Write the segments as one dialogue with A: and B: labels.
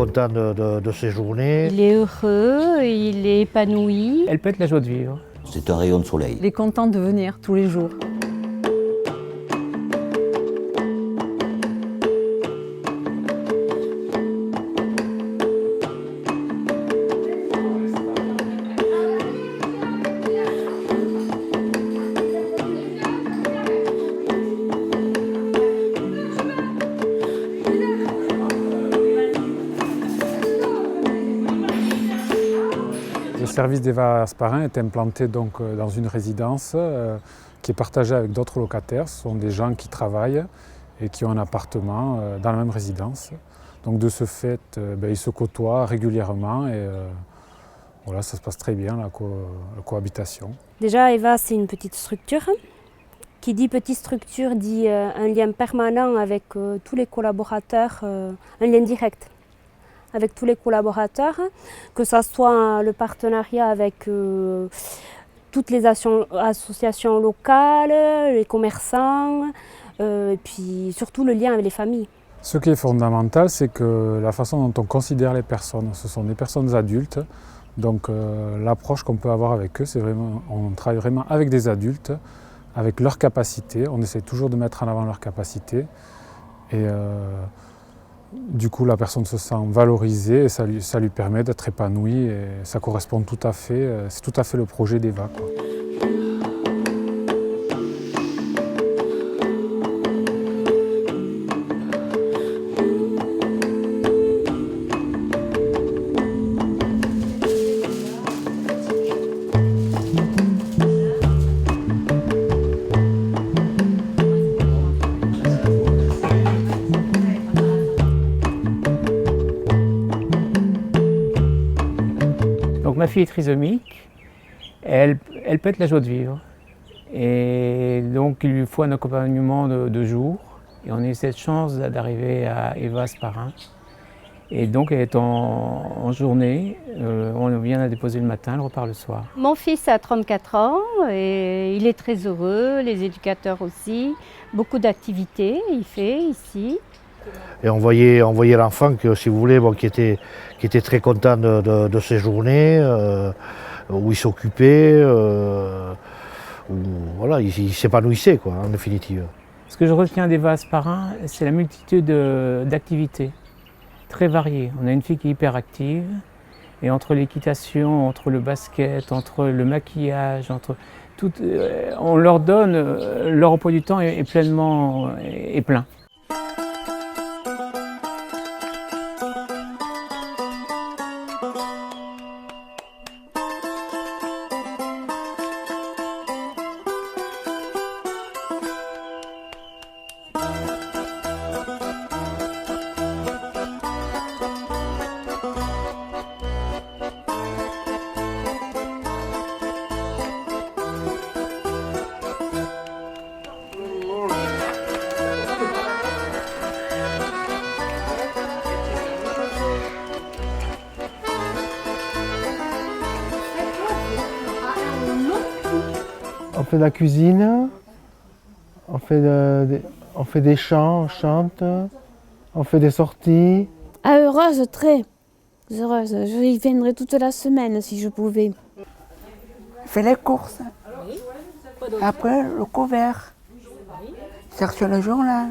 A: content de ses journées.
B: Il est heureux, il est épanoui.
C: Elle peut être la joie de vivre.
D: C'est un rayon de soleil.
E: Il est content de venir tous les jours.
F: Le service d'Eva Asparin est implanté donc dans une résidence qui est partagée avec d'autres locataires. Ce sont des gens qui travaillent et qui ont un appartement dans la même résidence. Donc de ce fait, ils se côtoient régulièrement et voilà, ça se passe très bien, la cohabitation.
B: Déjà, Eva, c'est une petite structure. Qui dit petite structure dit un lien permanent avec tous les collaborateurs, un lien direct avec tous les collaborateurs, que ce soit le partenariat avec toutes les associations locales, les commerçants, et puis surtout le lien avec les familles.
F: Ce qui est fondamental, c'est que la façon dont on considère les personnes, ce sont des personnes adultes. Donc l'approche qu'on peut avoir avec eux, c'est vraiment, on travaille vraiment avec des adultes, avec leurs capacités. On essaie toujours de mettre en avant leurs capacités. Et du coup, la personne se sent valorisée et ça lui permet d'être épanouie. Et ça correspond tout à fait, c'est tout à fait le projet d'Eva, quoi.
C: Donc ma fille est trisomique, elle peut être la joie de vivre. Et donc il lui faut un accompagnement de jour. Et on a eu cette chance d'arriver à Eva Asparin. Et donc elle est en journée, on vient la déposer le matin, elle repart le soir.
B: Mon fils a 34 ans et il est très heureux, les éducateurs aussi. Beaucoup d'activités il fait ici.
A: Et on voyait l'enfant, si vous voulez, qui était très content de ses journées, où il s'occupait, où voilà, il s'épanouissait, quoi, en définitive.
C: Ce que je retiens d'Eva Asparin, c'est la multitude d'activités très variées. On a une fille qui est hyper active, et entre l'équitation, entre le basket, entre le maquillage, entre tout, on leur donne, leur emploi du temps est pleinement est plein.
G: On fait de la cuisine, on fait des chants, on chante, on fait des sorties.
H: Ah, heureuse, très heureuse. Je y viendrais toute la semaine si je pouvais.
I: Je fais les courses. Après, le couvert. Cherche le journal.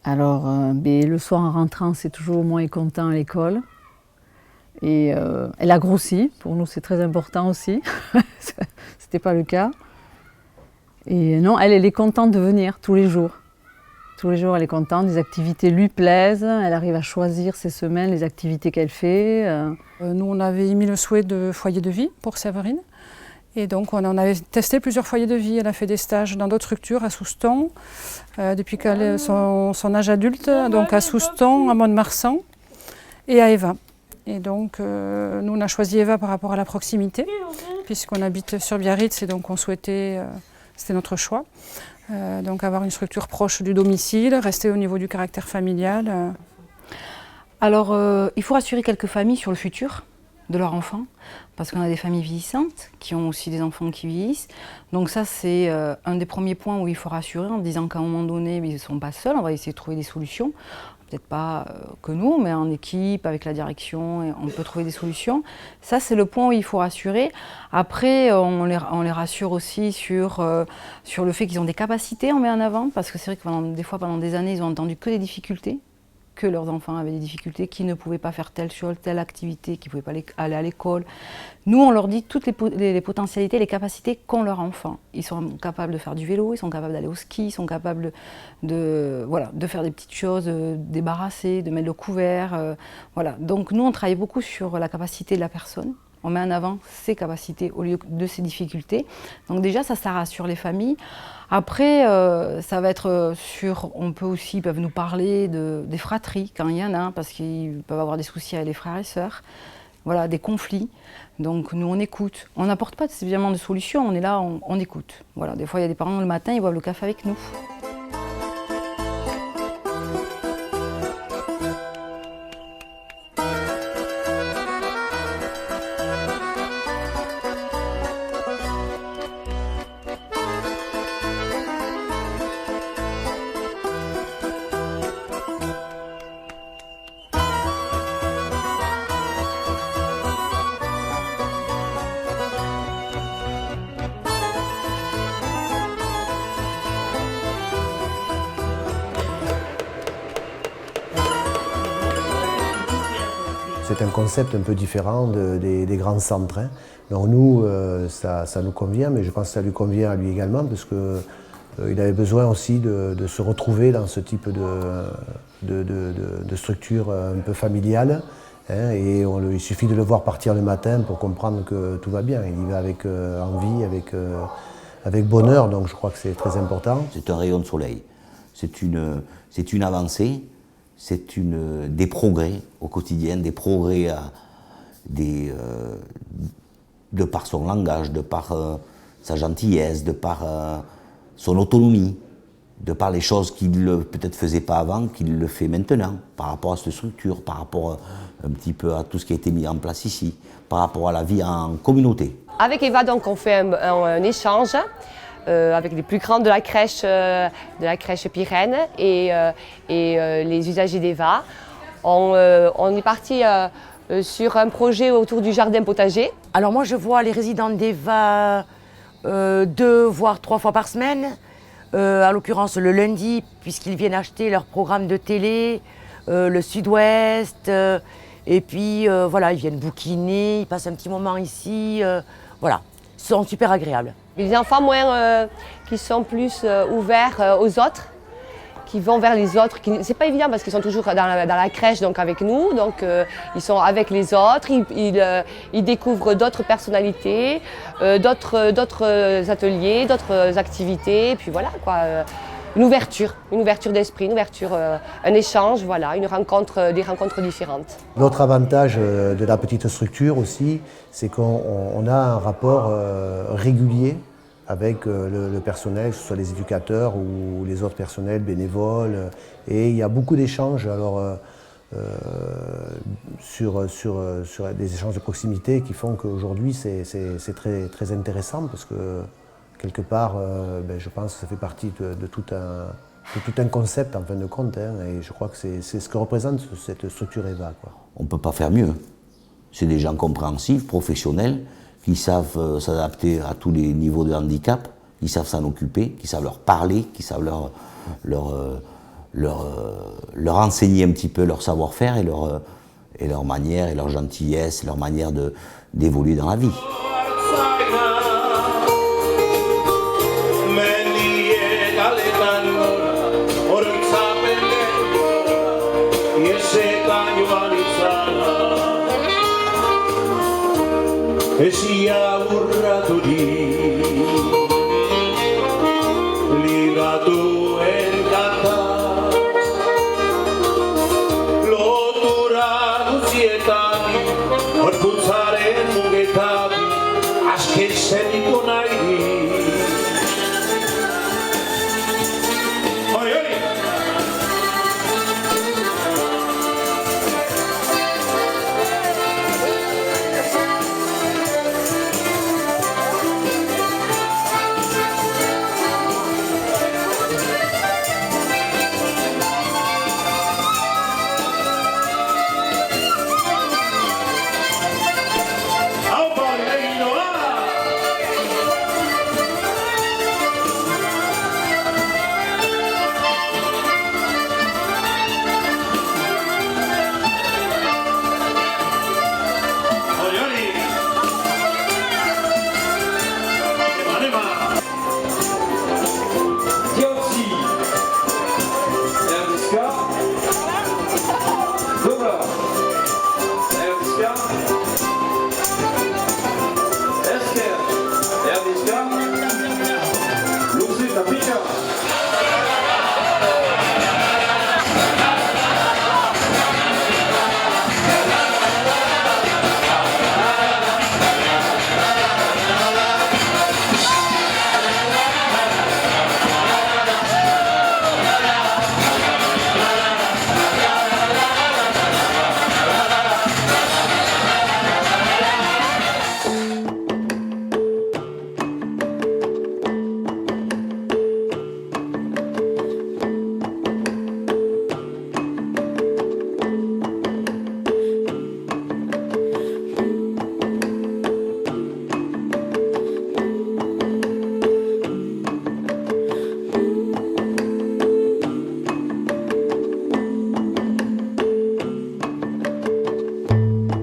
E: Alors, le soir en rentrant, c'est toujours moins content à l'école. Et elle a grossi, pour nous c'est très important aussi. C'était pas le cas. Et non, elle est contente de venir tous les jours. Tous les jours elle est contente, les activités lui plaisent, elle arrive à choisir ses semaines, les activités qu'elle fait.
J: Nous on avait émis le souhait de foyer de vie pour Séverine. Et donc on en avait testé plusieurs foyers de vie, elle a fait des stages dans d'autres structures, à Souston, depuis son âge adulte, donc à Souston, à Mont-de-Marsan et à Eva. Et donc nous on a choisi Eva par rapport à la proximité, puisqu'on habite sur Biarritz et donc on souhaitait, c'était notre choix, donc avoir une structure proche du domicile, rester au niveau du caractère familial.
K: Alors il faut rassurer quelques familles sur le futur.
E: de leur enfant, parce qu'on a des familles vieillissantes qui ont aussi des enfants qui vieillissent. Donc ça, c'est un des premiers points où il faut rassurer en disant qu'à un moment donné, ils ne sont pas seuls, on va essayer de trouver des solutions. Peut-être pas que nous, mais en équipe, avec la direction, et on peut trouver des solutions. Ça, c'est le point où il faut rassurer. Après, on les rassure aussi sur le fait qu'ils ont des capacités, on met en avant, parce que c'est vrai que des fois, pendant des années, ils ont entendu que des difficultés, que leurs enfants avaient des difficultés, qu'ils ne pouvaient pas faire telle activité, qu'ils ne pouvaient pas aller à l'école. Nous, on leur dit toutes les potentialités, les capacités qu'ont leurs enfants. Ils sont capables de faire du vélo, ils sont capables d'aller au ski, ils sont capables de faire des petites choses, débarrasser, de mettre le couvert. Voilà. Donc nous, on travaille beaucoup sur la capacité de la personne. On met en avant ses capacités au lieu de ses difficultés. Donc déjà, ça rassure les familles. Après, ça va être ils peuvent nous parler des fratries, quand il y en a, parce qu'ils peuvent avoir des soucis avec les frères et sœurs, voilà, des conflits. Donc nous, on écoute. On n'apporte pas évidemment de solutions, on est là, on écoute. Voilà, des fois, il y a des parents le matin, ils boivent le café avec nous.
D: C'est un concept un peu différent des grands centres. Hein. Donc nous, ça nous convient, mais je pense que ça lui convient à lui également, parce qu'il avait besoin aussi de se retrouver dans ce type de structure un peu familiale. Hein, et il suffit de le voir partir le matin pour comprendre que tout va bien. Il y va avec envie, avec bonheur, donc je crois que c'est très important.
K: C'est un rayon de soleil, c'est une avancée. C'est des progrès au quotidien, des progrès de par son langage, de par sa gentillesse, de par son autonomie, de par les choses qu'il ne peut-être faisait pas avant, qu'il le fait maintenant, par rapport à cette structure, par rapport un petit peu à tout ce qui a été mis en place ici, par rapport à la vie en communauté.
L: Avec Eva, donc, on fait un échange. Avec les plus grands de la crèche Pyrène et les usagers d'Eva. On est parti sur un projet autour du jardin potager.
M: Alors moi je vois les résidents d'Eva 2 voire 3 fois par semaine, à l'occurrence le lundi puisqu'ils viennent acheter leur programme de télé, le Sud-Ouest, et puis voilà, ils viennent bouquiner, ils passent un petit moment ici, voilà, ils sont super agréables.
L: Les enfants qui sont plus ouverts aux autres, qui vont vers les autres. C'est pas évident parce qu'ils sont toujours dans la crèche, donc avec nous, donc ils sont avec les autres, ils découvrent d'autres personnalités, d'autres ateliers, d'autres activités, et puis voilà quoi. Une ouverture d'esprit, un échange, voilà, des rencontres différentes.
D: L'autre avantage de la petite structure aussi, c'est qu'on a un rapport régulier avec le personnel, que ce soit les éducateurs ou les autres personnels bénévoles. Et il y a beaucoup d'échanges sur des échanges de proximité qui font qu'aujourd'hui c'est très, très intéressant parce que quelque part, je pense que ça fait partie de tout un concept en fin de compte, hein, et je crois que c'est ce que représente cette structure Eva, quoi.
K: On ne peut pas faire mieux. C'est des gens compréhensifs, professionnels, qui savent s'adapter à tous les niveaux de handicap, qui savent s'en occuper, qui savent leur parler, qui savent leur enseigner un petit peu leur savoir-faire et leur manière et leur gentillesse, leur manière d'évoluer dans la vie.
N: Esia urratu di ligatu enkata lotura guzietan gorputzaren mugetan aske sentitu nahi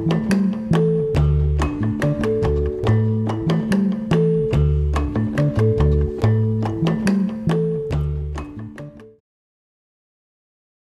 N: Thank you.